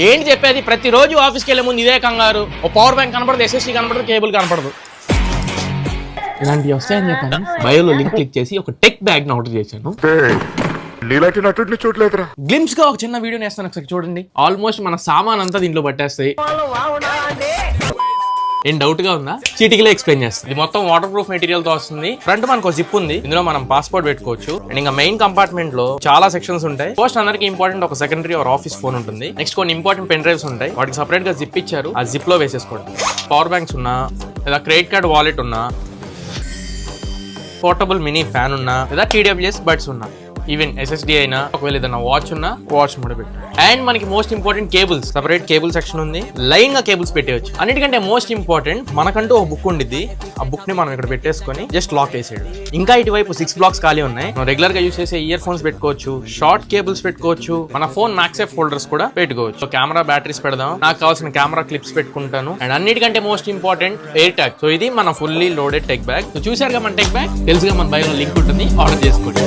ఏంటి చెప్పేది? ప్రతిరోజు ఆఫీస్కి వెళ్ళే ముందు ఇదే కంగారు. ఓ పవర్ బ్యాంక్ కనపడదు, ఎస్ఎస్డి కనపడదు, కేబుల్ కనపడదు. ఇలాంటివి వస్తాయని చెప్పాను. బయోలో లింక్ క్లిక్ చేసి ఒక టెక్ బ్యాగ్ ని ఆర్డర్ చేశాను. గ్లిమ్స్ గా ఒక చిన్న వీడియో నేస్తాను, ఒకసారి చూడండి. ఆల్మోస్ట్ మన సామాన్ అంతా దీంట్లో పట్టేస్తాయి. ఏం డౌట్ గా ఉందా? చీటికలో ఎక్స్ప్లెయిన్ చేస్తాను. ఇది మొత్తం వాటర్ ప్రూఫ్ మెటీరియల్ తో వస్తుంది. ఫ్రంట్ మనకు ఒక జిప్ ఉంది, ఇందులో మనం పాస్పోర్ట్ పెట్టుకోవచ్చు. అండ్ ఇంకా మెయిన్ కంపార్ట్మెంట్ లో చాలా సెక్షన్స్ ఉంటాయి. ఫస్ట్ అందరికి ఇంపార్టెంట్ ఒక సెకండరీ ఆర్ ఆఫీస్ ఫోన్ ఉంటుంది. నెక్స్ట్ కొన్ని ఇంపార్టెంట్ పెన్ డ్రైవ్స్ ఉంటాయి, వాటికి సపరేట్ గా జిప్ ఇచ్చారు. ఆ జిప్ లో వేసేసుకోండి. పవర్ బ్యాంక్స్ ఉన్నా, లేదా క్రెడిట్ కార్డ్ వాలెట్ ఉన్నా, పోర్టబుల్ మినీ ఫ్యాన్ ఉన్నా, లేదా TWS బడ్స్ ఉన్నా, ఈవెన్ SSD అయినా, ఒకవేళ ఏదైనా వాచ్ ఉన్నా వాచ్ కూడా పెట్టు. అండ్ మనకి most important cables, separate cable section ఉంది. లైన్ గా కేబుల్స్ పెట్టేయచ్చు. అన్నిటికంటే మోస్ట్ ఇంపార్టెంట్ మనకంటూ ఒక బుక్ ఉండిద్ది. ఆ బుక్ ని మనం ఇక్కడ పెట్టేసుకొని జస్ట్ లాక్ వేసేయడం. ఇంకా ఇటువైపు 6 బ్లాక్స్ ఖాళీ ఉన్నాయి. మనం రెగ్యులర్ గా యూస్ చేసే ఇయర్ ఫోన్స్ పెట్టుకోవచ్చు, షార్ట్ కేబుల్స్ పెట్టుకోవచ్చు, మన ఫోన్ మ్యాక్సేఫ్ హోల్డర్స్ కూడా పెట్టుకోవచ్చు. కెమెరా బ్యాటరీస్ పెడదాం, నాకు కావాల్సిన కెమెరా క్లిప్స్ పెట్టుకుంటాను. అండ్ అన్నిటికంటే most important air tag. So ఇది మన ఫుల్లీ లోడెడ్ టెక్ బ్యాగ్. చూసారుగా మన టెక్ బ్యాగ్, తెలుసుగా మన బయోలో లింక్ ఉంటుంది, ఆర్డర్ చేసుకోండి.